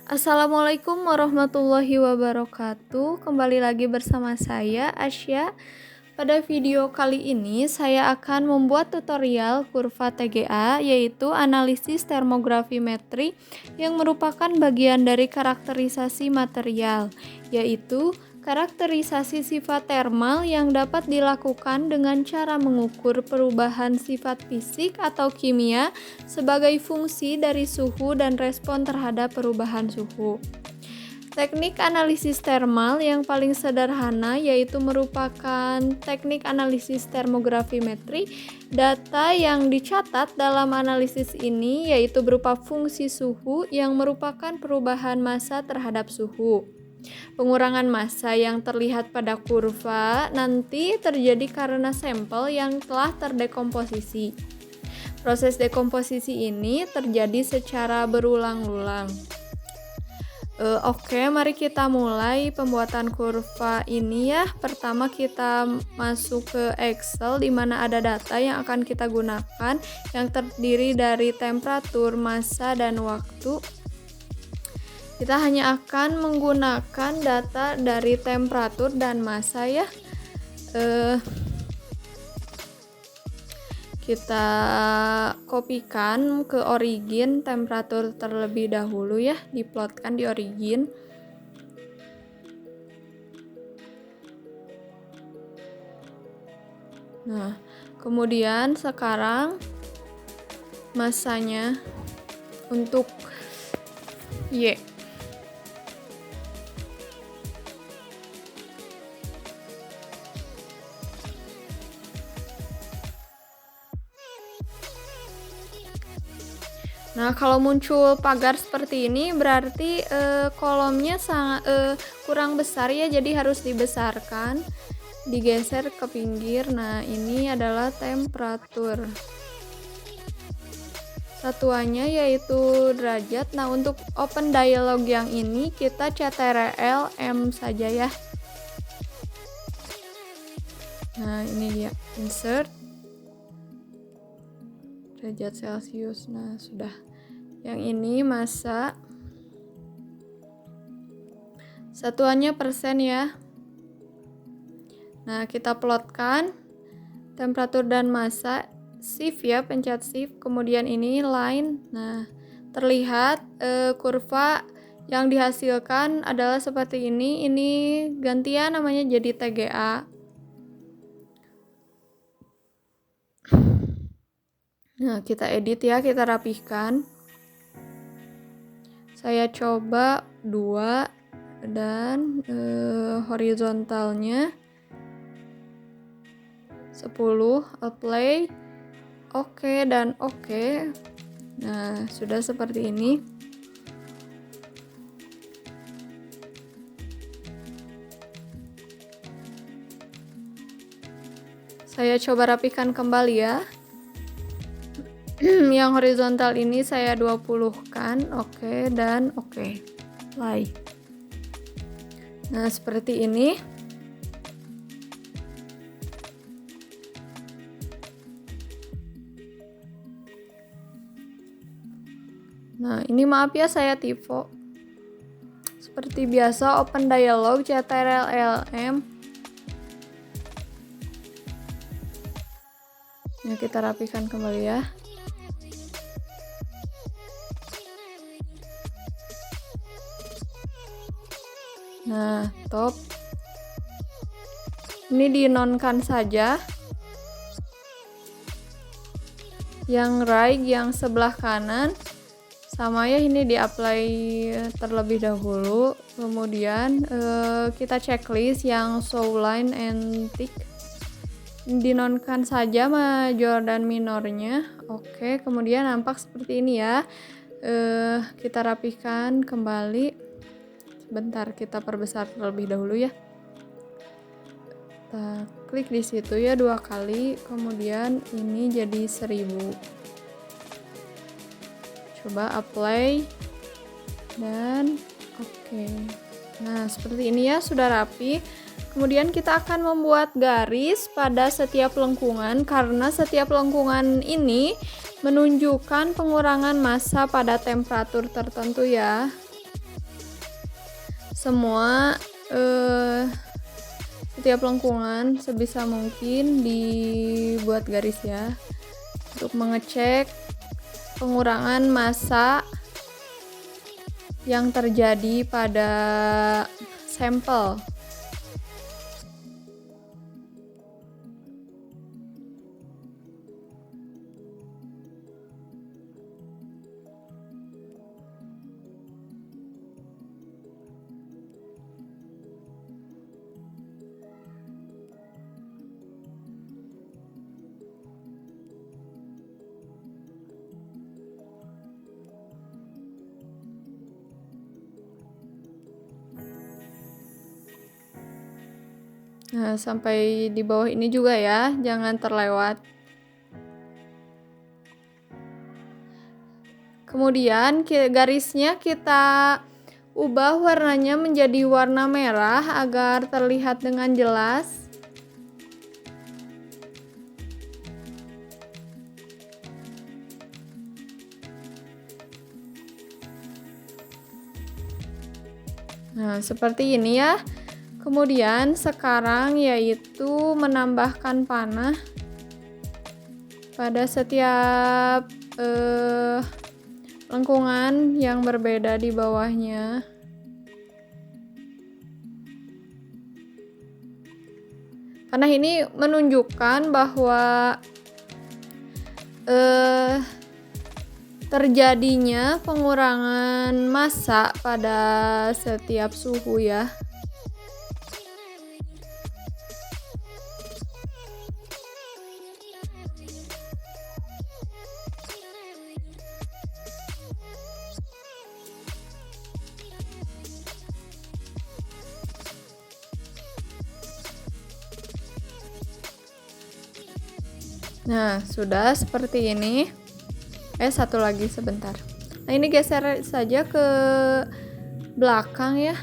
Assalamualaikum warahmatullahi wabarakatuh. Kembali lagi bersama saya Asya. Pada video kali ini saya akan membuat tutorial kurva TGA, yaitu analisis termografimetri yang merupakan bagian dari karakterisasi material, yaitu karakterisasi sifat termal yang dapat dilakukan dengan cara mengukur perubahan sifat fisik atau kimia sebagai fungsi dari suhu dan respon terhadap perubahan suhu. Teknik analisis termal yang paling sederhana yaitu merupakan teknik analisis termografimetri. Data yang dicatat dalam analisis ini yaitu berupa fungsi suhu yang merupakan perubahan massa terhadap suhu. Pengurangan massa yang terlihat pada kurva nanti terjadi karena sampel yang telah terdekomposisi. Proses dekomposisi ini terjadi secara berulang-ulang. Oke, mari kita mulai pembuatan kurva ini ya. Pertama kita masuk ke Excel di mana ada data yang akan kita gunakan yang terdiri dari temperatur, massa, dan waktu. Kita hanya akan menggunakan data dari temperatur dan massa ya. Kita kopikan ke origin temperatur terlebih dahulu ya, diplotkan di origin. Nah, kemudian sekarang massanya untuk Y. Nah, kalau muncul pagar seperti ini berarti kolomnya sangat kurang besar ya, jadi harus dibesarkan, digeser ke pinggir. Nah, ini adalah temperatur. Satuannya yaitu derajat. Nah, untuk open dialog yang ini kita CTRL M saja ya. Nah, ini dia, insert derajat Celcius. Nah, sudah. Yang ini massa. Satuannya persen ya. Nah, kita plotkan temperatur dan massa. Shift ya, pencet shift. Kemudian ini line. Nah, terlihat kurva yang dihasilkan adalah seperti ini. Ini gantian namanya jadi TGA. Nah, kita edit ya, kita rapihkan. Saya coba 2 dan horizontalnya 10, apply, oke dan oke. Nah, sudah seperti ini. Saya coba rapihkan kembali ya. Yang horizontal ini saya 20-kan, oke dan oke. Play. Nah, seperti ini. Nah, ini maaf ya saya typo. Seperti biasa open dialog CTRL-M. Nah, kita rapihkan kembali ya. Nah, top. Ini dinonkan saja. Yang right, yang sebelah kanan sama ya, ini di-apply terlebih dahulu. Kemudian kita checklist yang show line and tick. Dinonkan saja major dan minornya. Oke, kemudian nampak seperti ini ya. Kita rapihkan kembali. Bentar, kita perbesar terlebih dahulu ya. Kita klik di situ ya 2 kali, kemudian ini jadi 1000. Coba apply dan oke. Nah, seperti ini ya, sudah rapi. Kemudian kita akan membuat garis pada setiap lengkungan karena setiap lengkungan ini menunjukkan pengurangan massa pada temperatur tertentu ya. semua setiap lengkungan sebisa mungkin dibuat garis ya, untuk mengecek pengurangan massa yang terjadi pada sampel. Nah, sampai di bawah ini juga ya, jangan terlewat. Kemudian garisnya kita ubah warnanya menjadi warna merah agar terlihat dengan jelas. Nah, seperti ini ya. Kemudian sekarang yaitu menambahkan panah pada setiap lengkungan yang berbeda di bawahnya. Panah ini menunjukkan bahwa terjadinya pengurangan massa pada setiap suhu ya. Nah, sudah seperti ini. Satu lagi sebentar. Nah, ini geser saja ke belakang ya,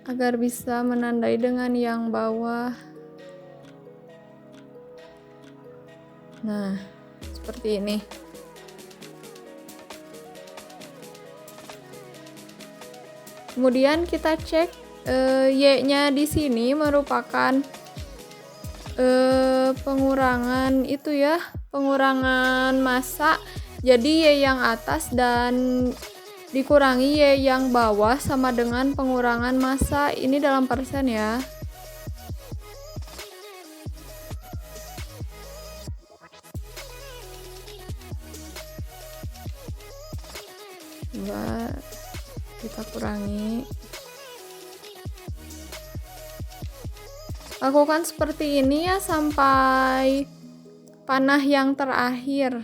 agar bisa menandai dengan yang bawah. Nah, seperti ini. Kemudian kita cek Y-nya di sini merupakan pengurangan itu ya, pengurangan massa. Jadi Y yang atas dan dikurangi Y yang bawah sama dengan pengurangan massa. Ini dalam persen ya. Coba kita kurangi. Lakukan seperti ini ya sampai panah yang terakhir.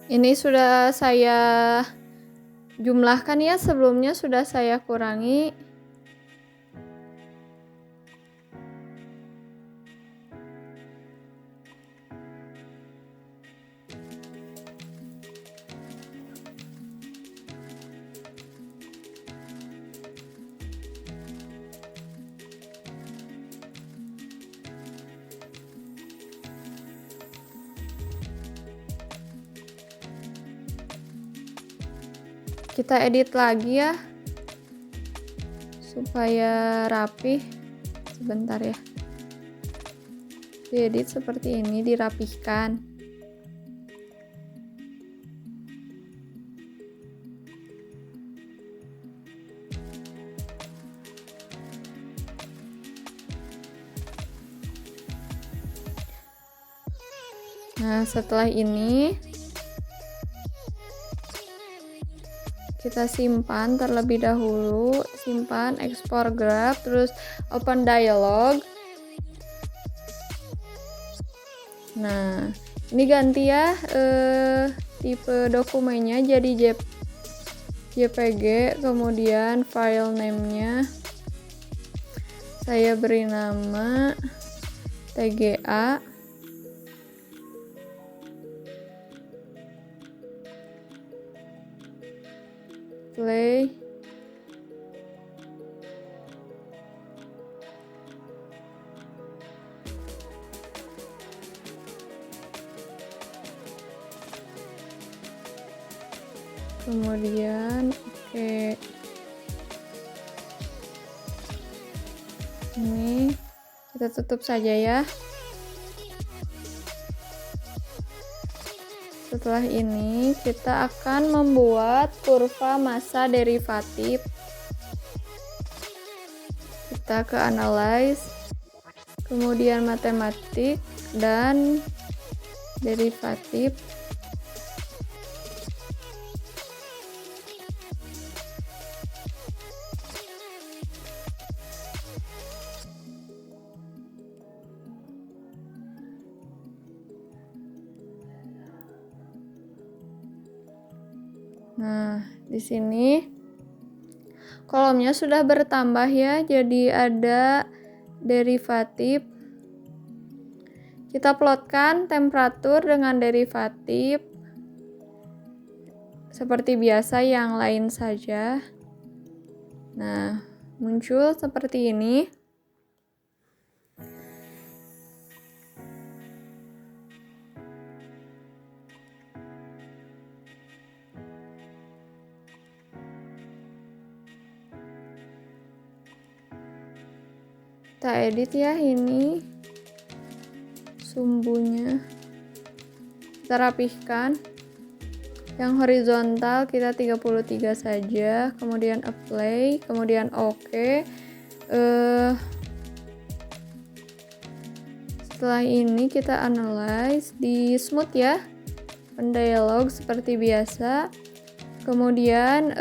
Ini sudah saya jumlahkan ya, sebelumnya sudah saya kurangi. Kita edit lagi ya supaya rapi. Sebentar ya, diedit seperti ini, dirapihkan. Nah, setelah ini kita simpan terlebih dahulu, simpan, ekspor graph, terus open dialog. Nah, ini ganti ya tipe dokumennya jadi JPG, kemudian file name-nya saya beri nama TGA. Play. Kemudian oke. Ini kita tutup saja ya. Setelah ini kita akan membuat kurva massa derivatif. Kita ke analyze, kemudian matematik dan derivatif. Nah, di sini kolomnya sudah bertambah ya, jadi ada derivatif. Kita plotkan temperatur dengan derivatif seperti biasa yang lain saja. Nah, muncul seperti ini. Kita edit ya, ini sumbunya kita rapihkan. Yang horizontal kita 33 saja, kemudian apply, kemudian oke. Setelah ini kita analyze di smooth ya, pendialog seperti biasa. Kemudian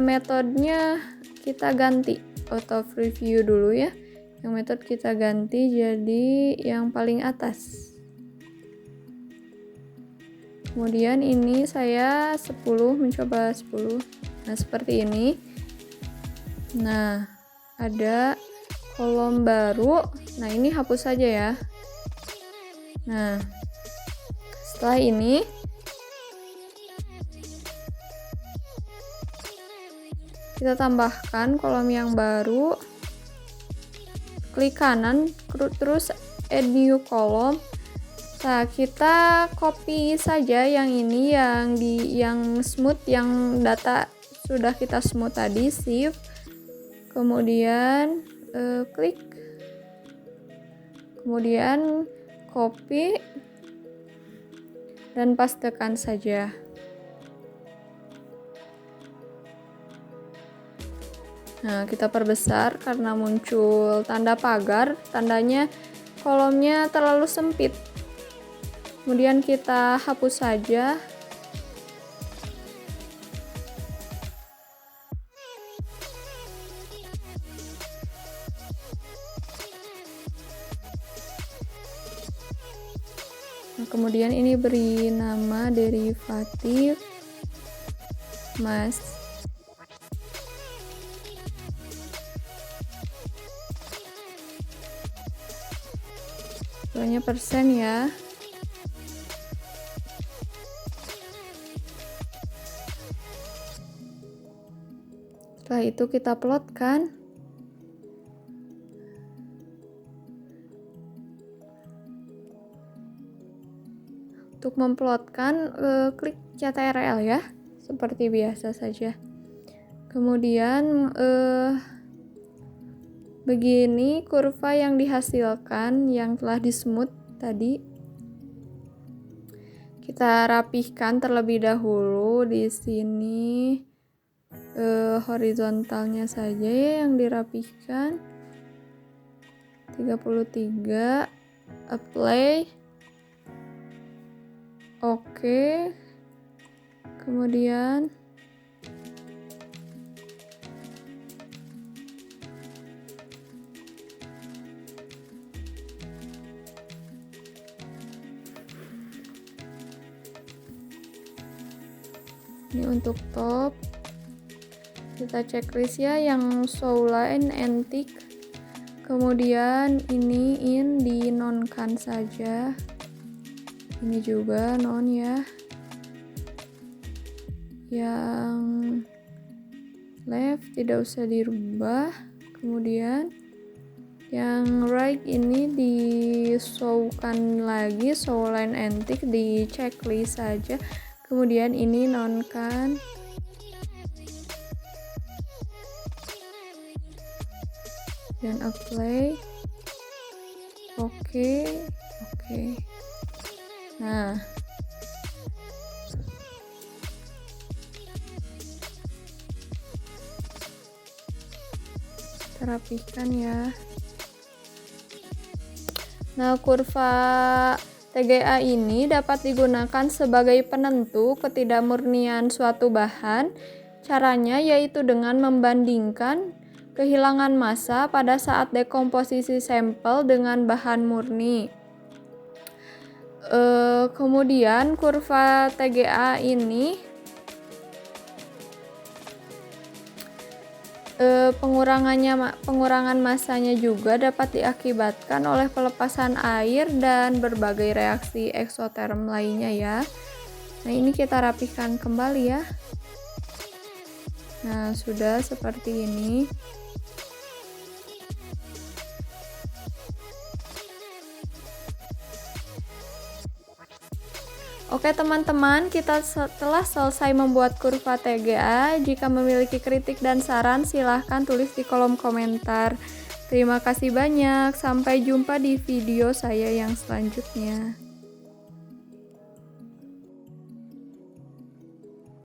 metodenya kita ganti, auto preview dulu ya. Yang metode kita ganti jadi yang paling atas. Kemudian ini saya 10, mencoba 10. Nah, seperti ini. Nah, ada kolom baru. Nah, ini hapus saja ya. Nah, setelah ini kita tambahkan kolom yang baru. Klik kanan, terus add new column. Nah, kita copy saja yang ini, yang smooth, yang data sudah kita smooth tadi, shift. Kemudian klik. Kemudian copy dan pastekan saja. Nah, kita perbesar karena muncul tanda pagar, tandanya kolomnya terlalu sempit. Kemudian kita hapus saja. Nah, kemudian ini beri nama derivatif mass. Soalnya persen ya. Setelah itu kita plotkan. Untuk memplotkan klik CTRL ya, seperti biasa saja. Kemudian begini kurva yang dihasilkan yang telah di smooth tadi. Kita rapihkan terlebih dahulu di sini. Horizontalnya saja ya yang dirapihkan. 33, apply, oke. Kemudian ini untuk top. Kita checklist ya yang show line antique. Kemudian ini di nonkan saja. Ini juga non ya. Yang left tidak usah dirubah. Kemudian yang right ini di showkan lagi, show line antique di checklist saja. Kemudian ini nonkan. Dan apply. Oke. Nah, kita rapikan ya. Nah, kurva TGA ini dapat digunakan sebagai penentu ketidakmurnian suatu bahan. Caranya yaitu dengan membandingkan kehilangan massa pada saat dekomposisi sampel dengan bahan murni. Kemudian kurva TGA ini pengurangan massanya juga dapat diakibatkan oleh pelepasan air dan berbagai reaksi eksoterm lainnya ya. Nah, ini kita rapikan kembali ya. Nah, sudah seperti ini. Oke teman-teman, kita telah selesai membuat kurva TGA. Jika memiliki kritik dan saran, silahkan tulis di kolom komentar. Terima kasih banyak, sampai jumpa di video saya yang selanjutnya.